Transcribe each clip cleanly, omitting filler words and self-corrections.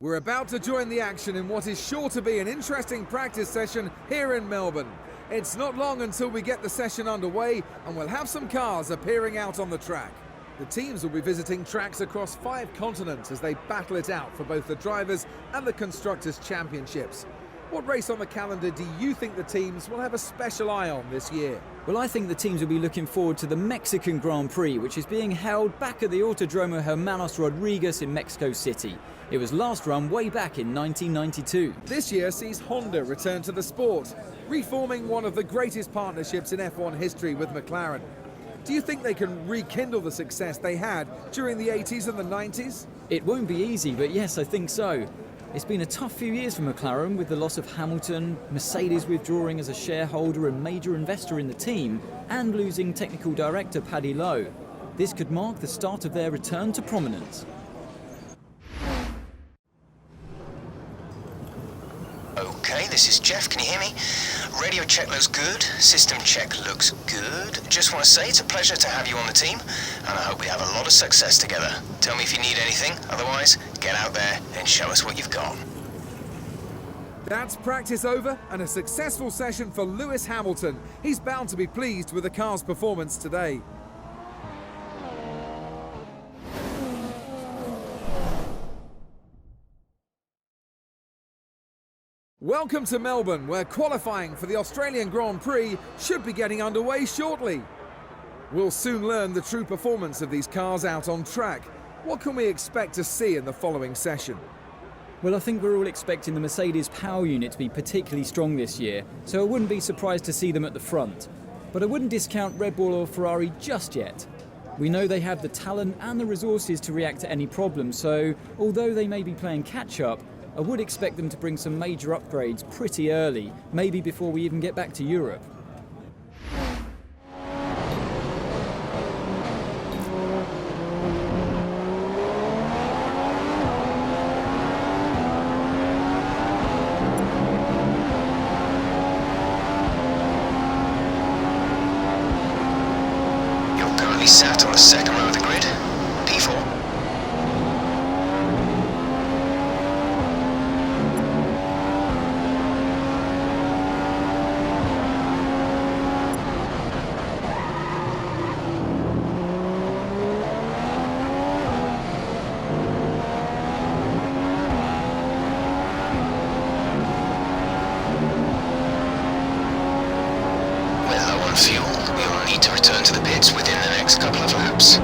We're about to join the action in what is sure to be an interesting practice session here in Melbourne. It's not long until we get the session underway and we'll have some cars appearing out on the track. The teams will be visiting tracks across 5 continents as they battle it out for both the Drivers' and the Constructors' Championships. What race on the calendar do you think the teams will have a special eye on this year? Well, I think the teams will be looking forward to the Mexican Grand Prix, which is being held back at the Autodromo Hermanos Rodriguez in Mexico City. It was last run way back in 1992. This year sees Honda return to the sport, reforming one of the greatest partnerships in F1 history with McLaren. Do you think they can rekindle the success they had during the 80s and the 90s? It won't be easy, but yes, I think so. It's been a tough few years for McLaren with the loss of Hamilton, Mercedes withdrawing as a shareholder and major investor in the team, and losing technical director Paddy Lowe. This could mark the start of their return to prominence. Okay, this is Jeff, can you hear me? Radio check looks good, system check looks good. Just want to say it's a pleasure to have you on the team, and I hope we have a lot of success together. Tell me if you need anything, otherwise, get out there and show us what you've got. That's practice over and a successful session for Lewis Hamilton. He's bound to be pleased with the car's performance today. Welcome to Melbourne, where qualifying for the Australian Grand Prix should be getting underway shortly. We'll soon learn the true performance of these cars out on track. What can we expect to see in the following session? Well, I think we're all expecting the Mercedes power unit to be particularly strong this year, so I wouldn't be surprised to see them at the front. But I wouldn't discount Red Bull or Ferrari just yet. We know they have the talent and the resources to react to any problem, so although they may be playing catch-up, I would expect them to bring some major upgrades pretty early, maybe before we even get back to Europe. You're currently sat on the second row of the grid, P4. Fuel. You'll need to return to the pits within the next couple of laps.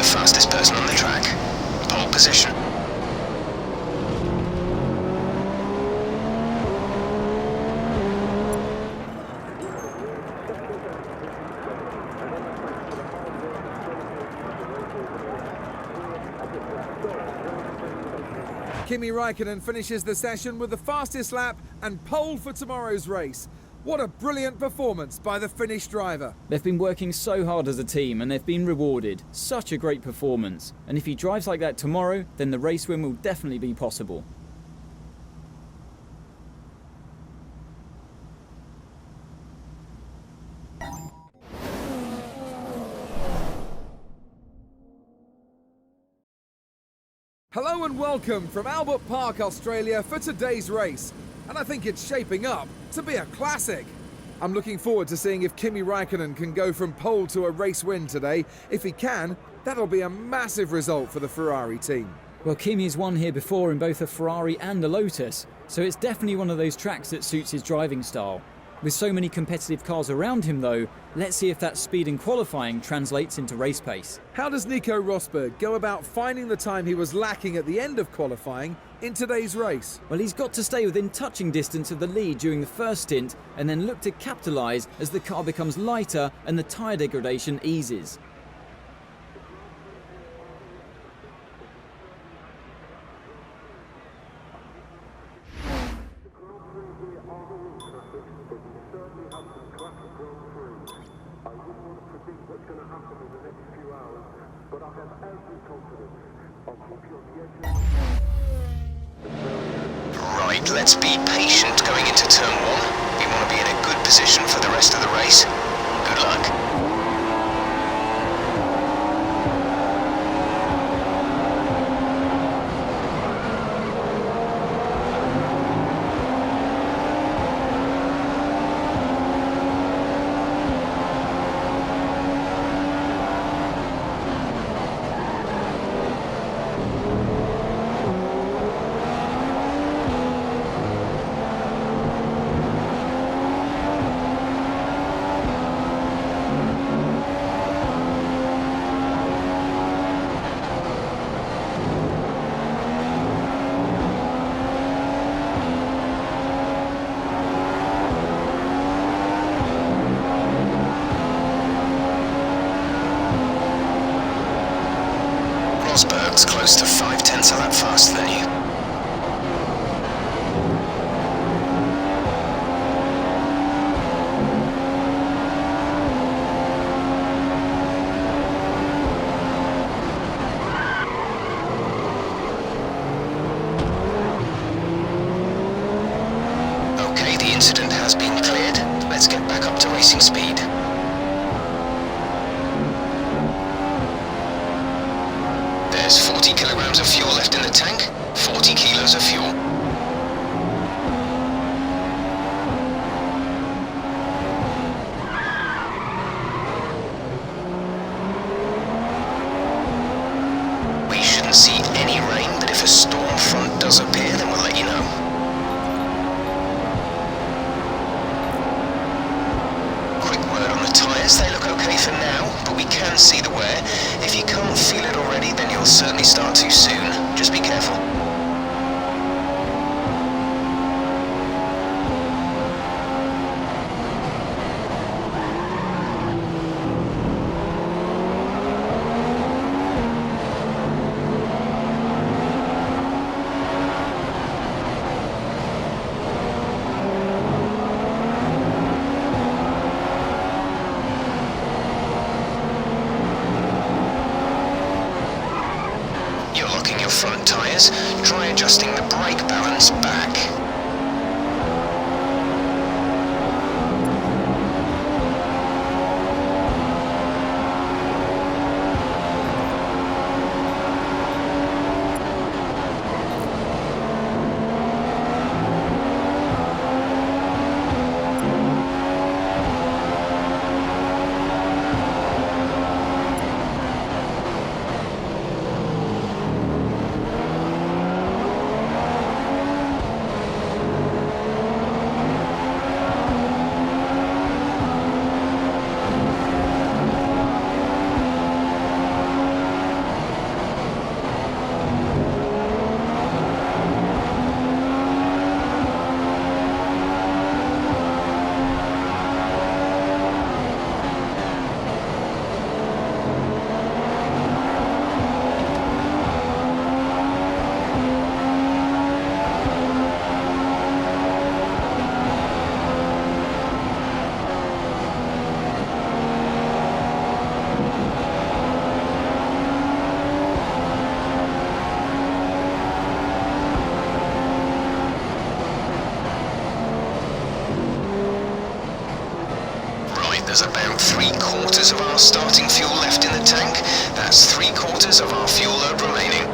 Fastest person on the track. Pole position. Kimi Räikkönen finishes the session with the fastest lap and pole for tomorrow's race. What a brilliant performance by the Finnish driver. They've been working so hard as a team and they've been rewarded. Such a great performance. And if he drives like that tomorrow, then the race win will definitely be possible. Hello and welcome from Albert Park, Australia for today's race. And I think it's shaping up to be a classic. I'm looking forward to seeing if Kimi Räikkönen can go from pole to a race win today. If he can, that'll be a massive result for the Ferrari team. Well, Kimi has won here before in both a Ferrari and a Lotus, so it's definitely one of those tracks that suits his driving style. With so many competitive cars around him though, let's see if that speed in qualifying translates into race pace. How does Nico Rosberg go about finding the time he was lacking at the end of qualifying in today's race? Well, he's got to stay within touching distance of the lead during the first stint and then look to capitalise as the car becomes lighter and the tyre degradation eases. Right, let's be patient going into turn 1. We want to be in a good position for the rest of the race. Good luck. Rosberg's close to 0.5 a lap faster than you. Okay, the incident has been cleared. Let's get back up to racing speed. There's 40 kilograms of fuel left in the tank, 40 kilos of fuel. We shouldn't see any rain, but if a storm front does appear, then we'll let you know. Quick word on the tyres, they look okay for now, but we can see the wear. If you can't feel it already, then you'll certainly start too soon. Just be careful. You're locking your front tyres. Try adjusting the brake balance back. There's about 3/4 of our starting fuel left in the tank. That's 3/4 of our fuel load remaining.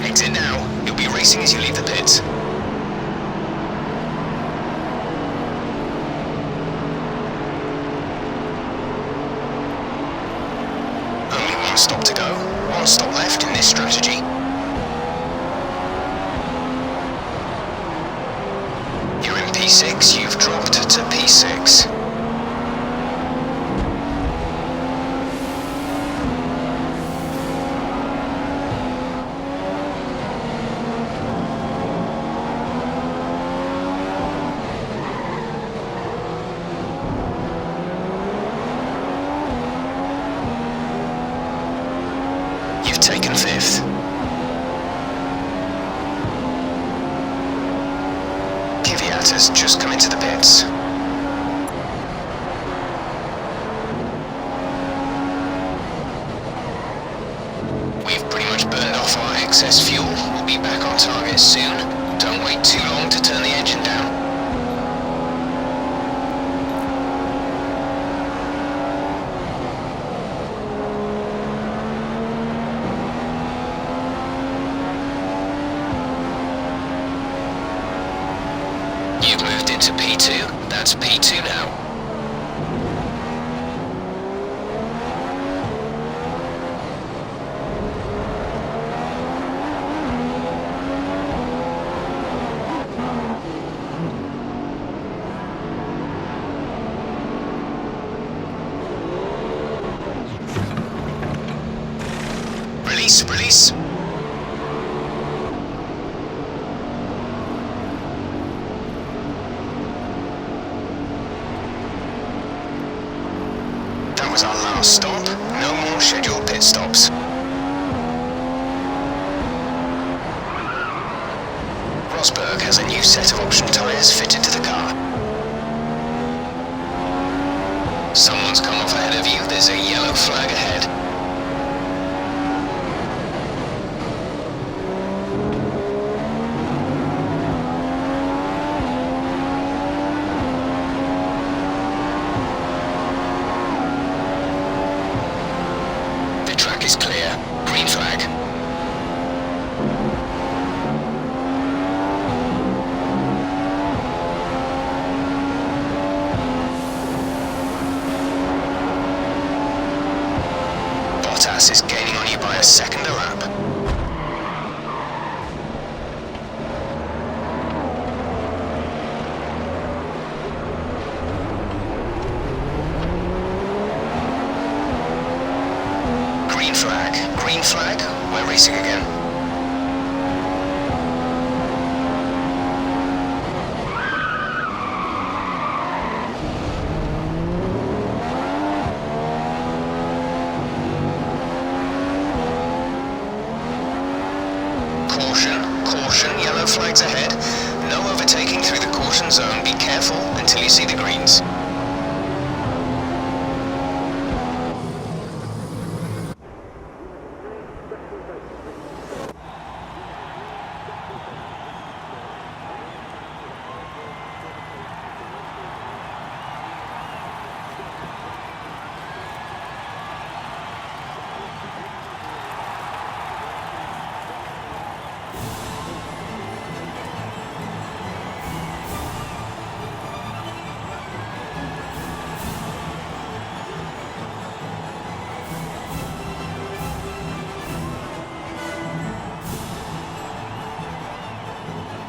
Exit now. You'll be racing as you leave the pits. race strategy. You're in P6, you've dropped to P6. Taken 5th. Kvyat has just come into the pits. We've pretty much burned off our excess fuel. We'll be back on target soon. Don't wait too long to turn the engine down. You've moved into P2. That's P2 now. Release, release. That was our last stop. No more scheduled pit stops. Rosberg has a new set of option tyres fitted to the car. Someone's come off ahead of you. There's a yellow flag ahead. Is clear. Green flag. Bottas is gaining on you by a second a lap. Green flag, we're racing again. Caution, caution, yellow flags ahead. No overtaking through the caution zone. Be careful until you see the greens.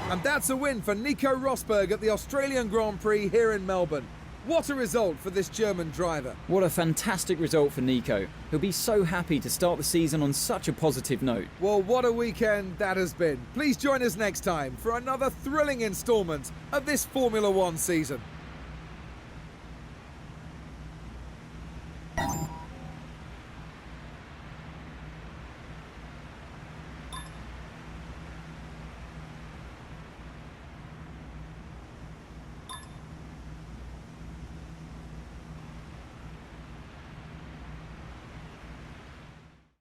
And that's a win for Nico Rosberg at the Australian Grand Prix here in Melbourne. What a result for this German driver. What a fantastic result for Nico. He'll be so happy to start the season on such a positive note. Well, what a weekend that has been. Please join us next time for another thrilling instalment of this Formula One season.